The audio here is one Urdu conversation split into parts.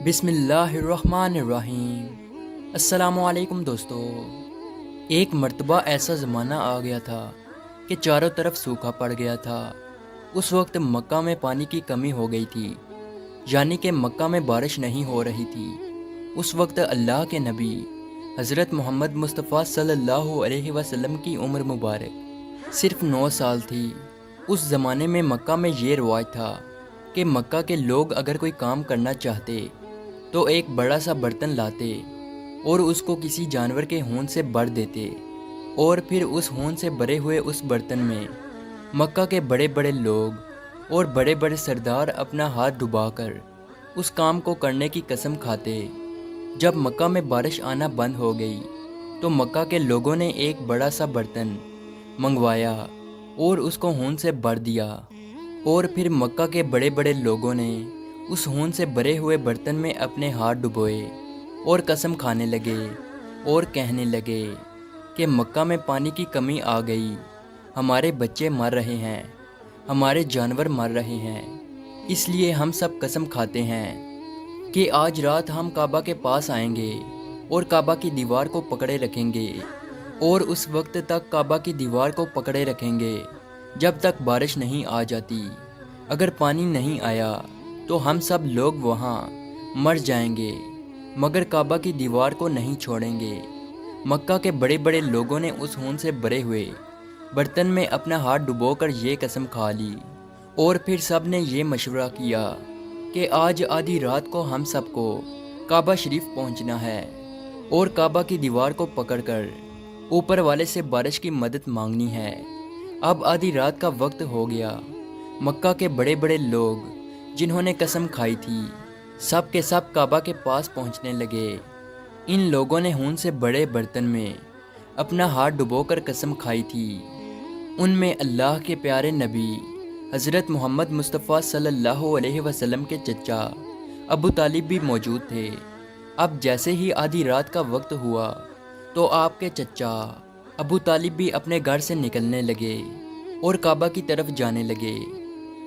بسم اللہ الرحمن الرحیم۔ السلام علیکم دوستو۔ ایک مرتبہ ایسا زمانہ آ گیا تھا کہ چاروں طرف سوکھا پڑ گیا تھا۔ اس وقت مکہ میں پانی کی کمی ہو گئی تھی، یعنی کہ مکہ میں بارش نہیں ہو رہی تھی۔ اس وقت اللہ کے نبی حضرت محمد مصطفیٰ صلی اللہ علیہ وسلم کی عمر مبارک صرف 9 سال تھی۔ اس زمانے میں مکہ میں یہ رواج تھا کہ مکہ کے لوگ اگر کوئی کام کرنا چاہتے تو ایک بڑا سا برتن لاتے اور اس کو کسی جانور کے خون سے بھر دیتے، اور پھر اس خون سے بھرے ہوئے اس برتن میں مکہ کے بڑے بڑے لوگ اور بڑے بڑے سردار اپنا ہاتھ ڈبا کر اس کام کو کرنے کی قسم کھاتے۔ جب مکہ میں بارش آنا بند ہو گئی تو مکہ کے لوگوں نے ایک بڑا سا برتن منگوایا اور اس کو خون سے بھر دیا، اور پھر مکہ کے بڑے بڑے لوگوں نے اس خون سے بھرے ہوئے برتن میں اپنے ہاتھ ڈبوئے اور قسم کھانے لگے اور کہنے لگے کہ مکہ میں پانی کی کمی آ گئی، ہمارے بچے مر رہے ہیں، ہمارے جانور مر رہے ہیں، اس لیے ہم سب قسم کھاتے ہیں کہ آج رات ہم کعبہ کے پاس آئیں گے اور کعبہ کی دیوار کو پکڑے رکھیں گے، اور اس وقت تک کعبہ کی دیوار کو پکڑے رکھیں گے جب تک بارش نہیں آ جاتی۔ اگر پانی نہیں آیا تو ہم سب لوگ وہاں مر جائیں گے، مگر کعبہ کی دیوار کو نہیں چھوڑیں گے۔ مکہ کے بڑے بڑے لوگوں نے اس خون سے بھرے ہوئے برتن میں اپنا ہاتھ ڈبو کر یہ قسم کھا لی، اور پھر سب نے یہ مشورہ کیا کہ آج آدھی رات کو ہم سب کو کعبہ شریف پہنچنا ہے اور کعبہ کی دیوار کو پکڑ کر اوپر والے سے بارش کی مدد مانگنی ہے۔ اب آدھی رات کا وقت ہو گیا۔ مکہ کے بڑے بڑے لوگ جنہوں نے قسم کھائی تھی سب کے سب کعبہ کے پاس پہنچنے لگے۔ ان لوگوں نے خون سے بڑے برتن میں اپنا ہاتھ ڈبو کر قسم کھائی تھی۔ ان میں اللہ کے پیارے نبی حضرت محمد مصطفیٰ صلی اللہ علیہ وسلم کے چچا ابو طالب بھی موجود تھے۔ اب جیسے ہی آدھی رات کا وقت ہوا تو آپ کے چچا ابو طالب بھی اپنے گھر سے نکلنے لگے اور کعبہ کی طرف جانے لگے۔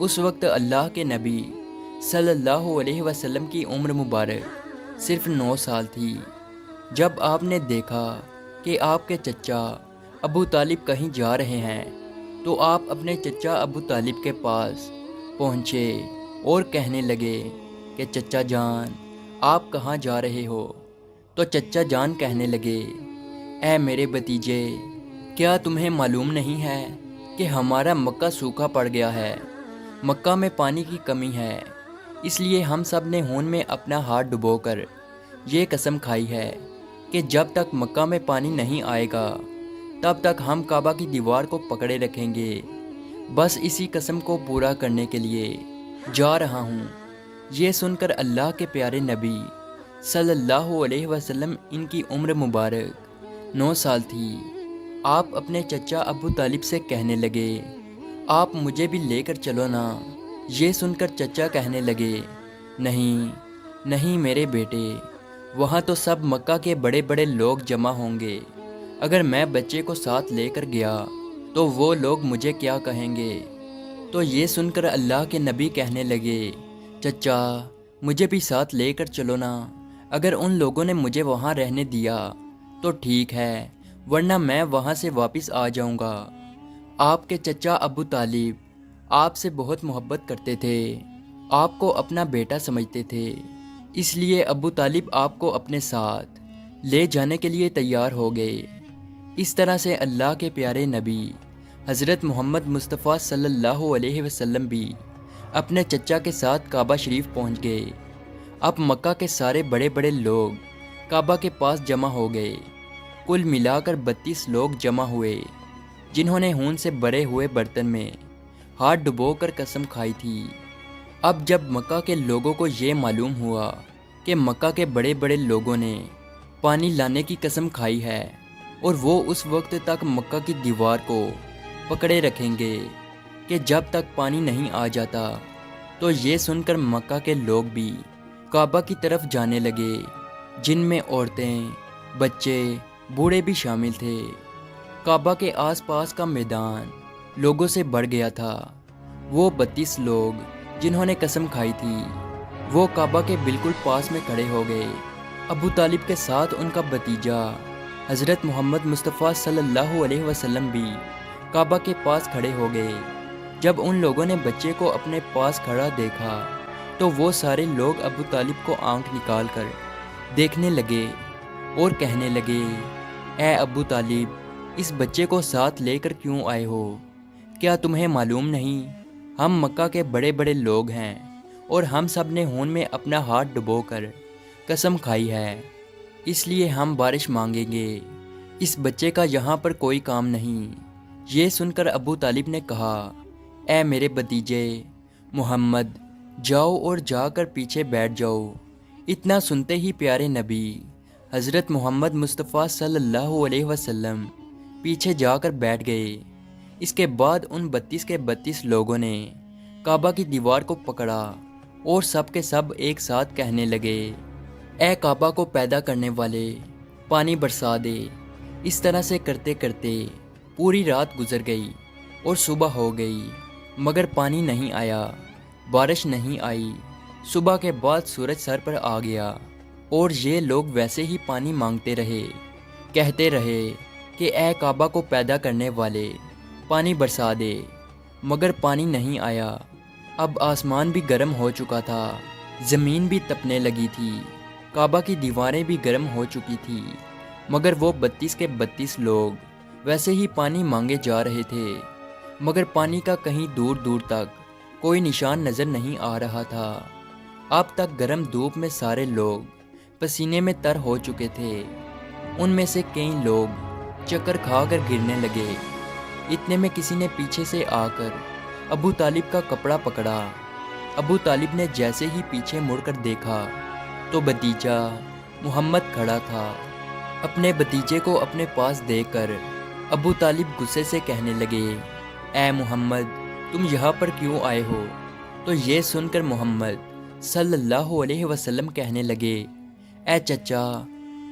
اس وقت اللہ کے نبی صلی اللہ علیہ وسلم کی عمر مبارک صرف 9 سال تھی۔ جب آپ نے دیکھا کہ آپ کے چچا ابو طالب کہیں جا رہے ہیں تو آپ اپنے چچا ابو طالب کے پاس پہنچے اور کہنے لگے کہ چچا جان آپ کہاں جا رہے ہو؟ تو چچا جان کہنے لگے، اے میرے بھتیجے، کیا تمہیں معلوم نہیں ہے کہ ہمارا مکہ سوکھا پڑ گیا ہے، مکہ میں پانی کی کمی ہے، اس لیے ہم سب نے خون میں اپنا ہاتھ ڈبو کر یہ قسم کھائی ہے کہ جب تک مکہ میں پانی نہیں آئے گا تب تک ہم کعبہ کی دیوار کو پکڑے رکھیں گے۔ بس اسی قسم کو پورا کرنے کے لیے جا رہا ہوں۔ یہ سن کر اللہ کے پیارے نبی صلی اللہ علیہ وسلم، ان کی عمر مبارک 9 سال تھی، آپ اپنے چچا ابو طالب سے کہنے لگے، آپ مجھے بھی لے کر چلو نا۔ یہ سن کر چچا کہنے لگے، نہیں نہیں میرے بیٹے، وہاں تو سب مکہ کے بڑے بڑے لوگ جمع ہوں گے، اگر میں بچے کو ساتھ لے کر گیا تو وہ لوگ مجھے کیا کہیں گے؟ تو یہ سن کر اللہ کے نبی کہنے لگے، چچا مجھے بھی ساتھ لے کر چلو نا، اگر ان لوگوں نے مجھے وہاں رہنے دیا تو ٹھیک ہے، ورنہ میں وہاں سے واپس آ جاؤں گا۔ آپ کے چچا ابو طالب آپ سے بہت محبت کرتے تھے، آپ کو اپنا بیٹا سمجھتے تھے، اس لیے ابو طالب آپ کو اپنے ساتھ لے جانے کے لیے تیار ہو گئے۔ اس طرح سے اللہ کے پیارے نبی حضرت محمد مصطفیٰ صلی اللہ علیہ وسلم بھی اپنے چچا کے ساتھ کعبہ شریف پہنچ گئے۔ اب مکہ کے سارے بڑے بڑے لوگ کعبہ کے پاس جمع ہو گئے۔ کل ملا کر 32 لوگ جمع ہوئے جنہوں نے خون سے بھرے ہوئے برتن میں ہاتھ ڈبو کر قسم کھائی تھی۔ اب جب مکہ کے لوگوں کو یہ معلوم ہوا کہ مکہ کے بڑے بڑے لوگوں نے پانی لانے کی قسم کھائی ہے اور وہ اس وقت تک مکہ کی دیوار کو پکڑے رکھیں گے کہ جب تک پانی نہیں آ جاتا، تو یہ سن کر مکہ کے لوگ بھی کعبہ کی طرف جانے لگے، جن میں عورتیں، بچے، بوڑھے بھی شامل تھے۔ کعبہ کے آس پاس کا میدان لوگوں سے بھر گیا تھا۔ وہ 32 لوگ جنہوں نے قسم کھائی تھی وہ کعبہ کے بالکل پاس میں کھڑے ہو گئے۔ ابو طالب کے ساتھ ان کا بھتیجا حضرت محمد مصطفیٰ صلی اللہ علیہ وسلم بھی کعبہ کے پاس کھڑے ہو گئے۔ جب ان لوگوں نے بچے کو اپنے پاس کھڑا دیکھا تو وہ سارے لوگ ابو طالب کو آنکھ نکال کر دیکھنے لگے اور کہنے لگے، اے ابو طالب، اس بچے کو ساتھ لے کر کیوں آئے ہو؟ کیا تمہیں معلوم نہیں ہم مکہ کے بڑے بڑے لوگ ہیں اور ہم سب نے خون میں اپنا ہاتھ ڈبو کر قسم کھائی ہے، اس لیے ہم بارش مانگیں گے، اس بچے کا یہاں پر کوئی کام نہیں۔ یہ سن کر ابو طالب نے کہا، اے میرے بھتیجے محمد، جاؤ اور جا کر پیچھے بیٹھ جاؤ۔ اتنا سنتے ہی پیارے نبی حضرت محمد مصطفیٰ صلی اللہ علیہ وسلم پیچھے جا کر بیٹھ گئے۔ اس کے بعد ان 32 کے 32 لوگوں نے کعبہ کی دیوار کو پکڑا اور سب کے سب ایک ساتھ کہنے لگے، اے کعبہ کو پیدا کرنے والے، پانی برسا دے۔ اس طرح سے کرتے کرتے پوری رات گزر گئی اور صبح ہو گئی، مگر پانی نہیں آیا، بارش نہیں آئی۔ صبح کے بعد سورج سر پر آ گیا اور یہ لوگ ویسے ہی پانی مانگتے رہے، کہتے رہے کہ اے کعبہ کو پیدا کرنے والے، پانی برسا دے، مگر پانی نہیں آیا۔ اب آسمان بھی گرم ہو چکا تھا، زمین بھی تپنے لگی تھی، کعبہ کی دیواریں بھی گرم ہو چکی تھی، مگر وہ 32 کے 32 لوگ ویسے ہی پانی مانگے جا رہے تھے، مگر پانی کا کہیں دور دور تک کوئی نشان نظر نہیں آ رہا تھا۔ اب تک گرم دھوپ میں سارے لوگ پسینے میں تر ہو چکے تھے، ان میں سے کئی لوگ چکر کھا کر گرنے لگے۔ اتنے میں کسی نے پیچھے سے آ کر ابو طالب کا کپڑا پکڑا۔ ابو طالب نے جیسے ہی پیچھے مڑ کر دیکھا تو بھتیجا محمد کھڑا تھا۔ اپنے بھتیجے کو اپنے پاس دیکھ کر ابو طالب غصے سے کہنے لگے، اے محمد، تم یہاں پر کیوں آئے ہو؟ تو یہ سن کر محمد صلی اللہ علیہ وسلم کہنے لگے، اے چچا،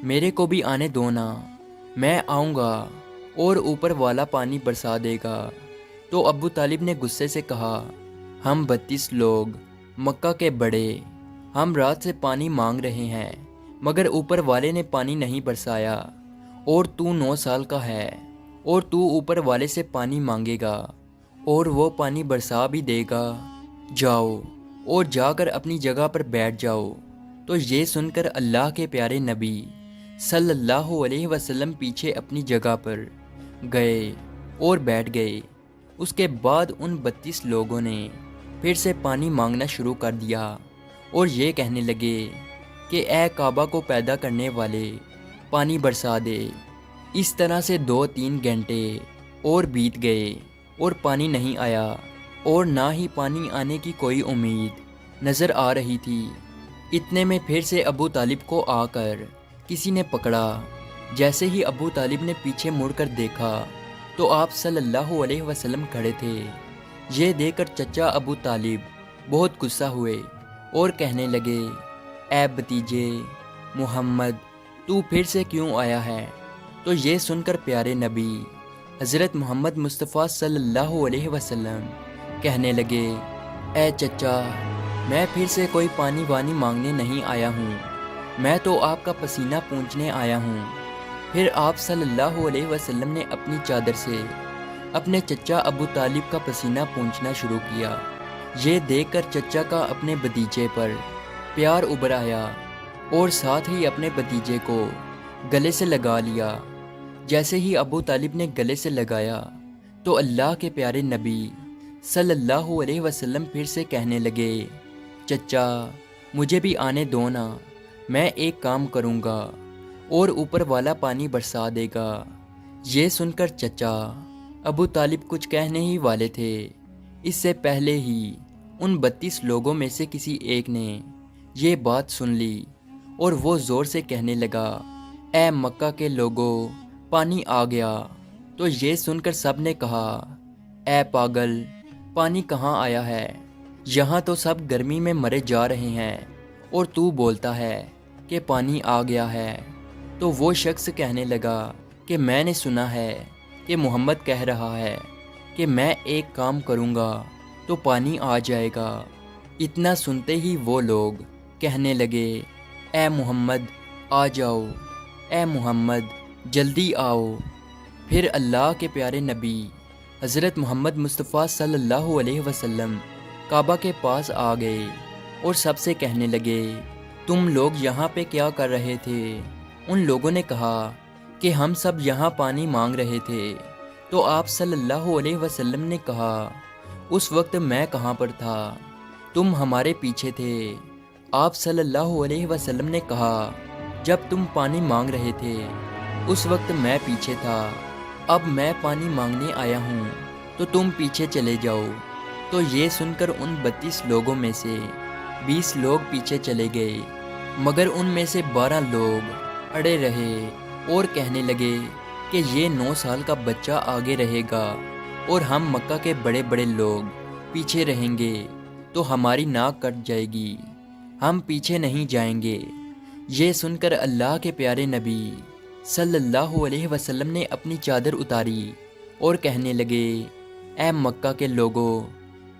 میرے کو بھی آنے دو نا، میں آؤں گا اور اوپر والا پانی برسا دے گا۔ تو ابو طالب نے غصے سے کہا، ہم 32 لوگ مکہ کے بڑے، ہم رات سے پانی مانگ رہے ہیں، مگر اوپر والے نے پانی نہیں برسایا، اور تو 9 سال کا ہے اور تو اوپر والے سے پانی مانگے گا اور وہ پانی برسا بھی دے گا، جاؤ اور جا کر اپنی جگہ پر بیٹھ جاؤ۔ تو یہ سن کر اللہ کے پیارے نبی صلی اللہ علیہ وسلم پیچھے اپنی جگہ پر گئے اور بیٹھ گئے۔ اس کے بعد ان 32 لوگوں نے پھر سے پانی مانگنا شروع کر دیا اور یہ کہنے لگے کہ اے کعبہ کو پیدا کرنے والے، پانی برسا دے۔ اس طرح سے 2-3 گھنٹے اور بیت گئے اور پانی نہیں آیا، اور نہ ہی پانی آنے کی کوئی امید نظر آ رہی تھی۔ اتنے میں پھر سے ابو طالب کو آ کر کسی نے پکڑا۔ جیسے ہی ابو طالب نے پیچھے مڑ کر دیکھا تو آپ صلی اللہ علیہ وسلم کھڑے تھے۔ یہ دیکھ کر چچا ابو طالب بہت غصہ ہوئے اور کہنے لگے، اے بھتیجے محمد، تو پھر سے کیوں آیا ہے؟ تو یہ سن کر پیارے نبی حضرت محمد مصطفیٰ صلی اللہ علیہ وسلم کہنے لگے، اے چچا، میں پھر سے کوئی پانی وانی مانگنے نہیں آیا ہوں، میں تو آپ کا پسینہ پونچھنے آیا ہوں۔ پھر آپ صلی اللہ علیہ وسلم نے اپنی چادر سے اپنے چچا ابو طالب کا پسینہ پونچھنا شروع کیا۔ یہ دیکھ کر چچا کا اپنے بھتیجے پر پیار ابھر آیا اور ساتھ ہی اپنے بھتیجے کو گلے سے لگا لیا۔ جیسے ہی ابو طالب نے گلے سے لگایا تو اللہ کے پیارے نبی صلی اللہ علیہ وسلم پھر سے کہنے لگے، چچا، مجھے بھی آنے دو نا، میں ایک کام کروں گا اور اوپر والا پانی برسا دے گا۔ یہ سن کر چچا ابو طالب کچھ کہنے ہی والے تھے، اس سے پہلے ہی ان 32 لوگوں میں سے کسی ایک نے یہ بات سن لی اور وہ زور سے کہنے لگا، اے مکہ کے لوگوں، پانی آ گیا۔ تو یہ سن کر سب نے کہا، اے پاگل، پانی کہاں آیا ہے؟ یہاں تو سب گرمی میں مرے جا رہے ہیں اور تو بولتا ہے کہ پانی آ گیا ہے۔ تو وہ شخص کہنے لگا کہ میں نے سنا ہے کہ محمد کہہ رہا ہے کہ میں ایک کام کروں گا تو پانی آ جائے گا، اتنا سنتے ہی وہ لوگ کہنے لگے، اے محمد آ جاؤ، اے محمد جلدی آؤ۔ پھر اللہ کے پیارے نبی حضرت محمد مصطفیٰ صلی اللہ علیہ وسلم کعبہ کے پاس آ گئے اور سب سے کہنے لگے، تم لوگ یہاں پہ کیا کر رہے تھے؟ ان لوگوں نے کہا کہ ہم سب یہاں پانی مانگ رہے تھے۔ تو آپ صلی اللہ علیہ وسلم نے کہا، اس وقت میں کہاں پر تھا؟ تم ہمارے پیچھے تھے۔ آپ صلی اللہ علیہ وسلم نے کہا، جب تم پانی مانگ رہے تھے اس وقت میں پیچھے تھا، اب میں پانی مانگنے آیا ہوں تو تم پیچھے چلے جاؤ۔ تو یہ سن کر ان 32 لوگوں میں سے 20 لوگ پیچھے چلے گئے، مگر ان میں سے 12 لوگ اڑے رہے اور کہنے لگے کہ یہ 9 سال کا بچہ آگے رہے گا اور ہم مکہ کے بڑے بڑے لوگ پیچھے رہیں گے تو ہماری ناک کٹ جائے گی، ہم پیچھے نہیں جائیں گے۔ یہ سن کر اللہ کے پیارے نبی صلی اللہ علیہ وسلم نے اپنی چادر اتاری اور کہنے لگے، اے مکہ کے لوگوں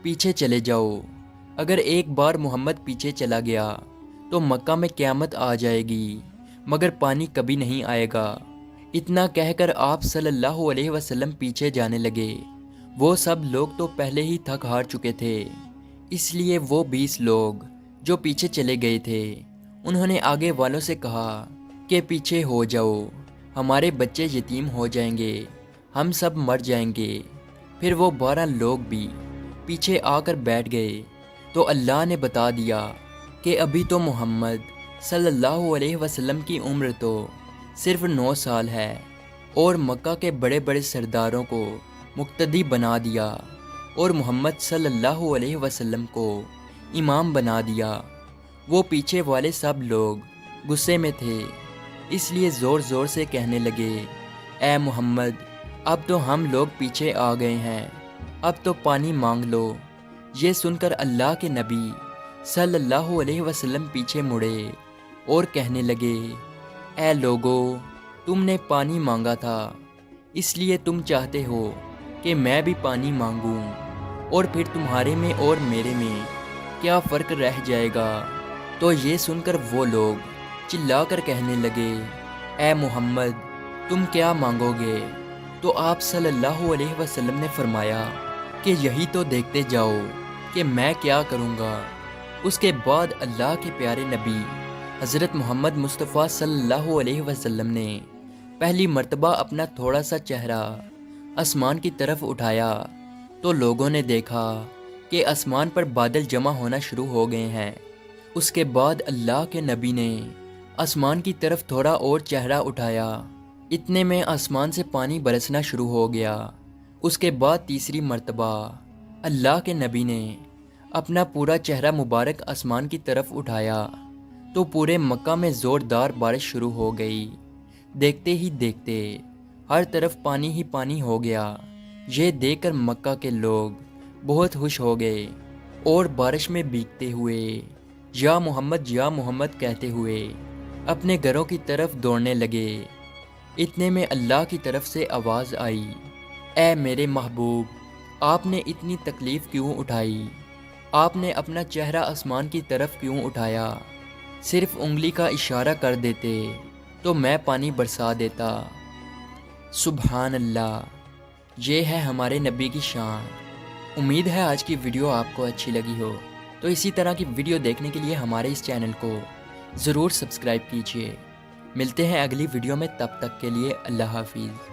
پیچھے چلے جاؤ، اگر ایک بار محمد پیچھے چلا گیا تو مکہ میں قیامت آ جائے گی، مگر پانی کبھی نہیں آئے گا۔ اتنا کہہ کر آپ صلی اللہ علیہ وسلم پیچھے جانے لگے۔ وہ سب لوگ تو پہلے ہی تھک ہار چکے تھے، اس لیے وہ 20 لوگ جو پیچھے چلے گئے تھے انہوں نے آگے والوں سے کہا کہ پیچھے ہو جاؤ، ہمارے بچے یتیم ہو جائیں گے، ہم سب مر جائیں گے۔ پھر وہ 12 لوگ بھی پیچھے آ کر بیٹھ گئے تو اللہ نے بتا دیا کہ ابھی تو محمد صلی اللہ علیہ وسلم کی عمر تو صرف 9 سال ہے، اور مکہ کے بڑے بڑے سرداروں کو مقتدی بنا دیا اور محمد صلی اللہ علیہ وسلم کو امام بنا دیا۔ وہ پیچھے والے سب لوگ غصے میں تھے، اس لیے زور زور سے کہنے لگے، اے محمد اب تو ہم لوگ پیچھے آ گئے ہیں، اب تو پانی مانگ لو۔ یہ سن کر اللہ کے نبی صلی اللہ علیہ وسلم پیچھے مڑے اور کہنے لگے، اے لوگو تم نے پانی مانگا تھا، اس لیے تم چاہتے ہو کہ میں بھی پانی مانگوں، اور پھر تمہارے میں اور میرے میں کیا فرق رہ جائے گا؟ تو یہ سن کر وہ لوگ چلا کر کہنے لگے، اے محمد تم کیا مانگو گے؟ تو آپ صلی اللہ علیہ وسلم نے فرمایا کہ یہی تو دیکھتے جاؤ کہ میں کیا کروں گا۔ اس کے بعد اللہ کے پیارے نبی حضرت محمد مصطفیٰ صلی اللہ علیہ وسلم نے پہلی مرتبہ اپنا تھوڑا سا چہرہ آسمان کی طرف اٹھایا تو لوگوں نے دیکھا کہ آسمان پر بادل جمع ہونا شروع ہو گئے ہیں۔ اس کے بعد اللہ کے نبی نے آسمان کی طرف تھوڑا اور چہرہ اٹھایا، اتنے میں آسمان سے پانی برسنا شروع ہو گیا۔ اس کے بعد تیسری مرتبہ اللہ کے نبی نے اپنا پورا چہرہ مبارک آسمان کی طرف اٹھایا تو پورے مکہ میں زوردار بارش شروع ہو گئی۔ دیکھتے ہی دیکھتے ہر طرف پانی ہی پانی ہو گیا۔ یہ دیکھ کر مکہ کے لوگ بہت خوش ہو گئے اور بارش میں بھیگتے ہوئے یا محمد کہتے ہوئے اپنے گھروں کی طرف دوڑنے لگے۔ اتنے میں اللہ کی طرف سے آواز آئی، اے میرے محبوب آپ نے اتنی تکلیف کیوں اٹھائی؟ آپ نے اپنا چہرہ آسمان کی طرف کیوں اٹھایا؟ صرف انگلی کا اشارہ کر دیتے تو میں پانی برسا دیتا۔ سبحان اللہ، یہ ہے ہمارے نبی کی شان۔ امید ہے آج کی ویڈیو آپ کو اچھی لگی ہو، تو اسی طرح کی ویڈیو دیکھنے کے لیے ہمارے اس چینل کو ضرور سبسکرائب کیجیے۔ ملتے ہیں اگلی ویڈیو میں، تب تک کے لیے اللہ حافظ۔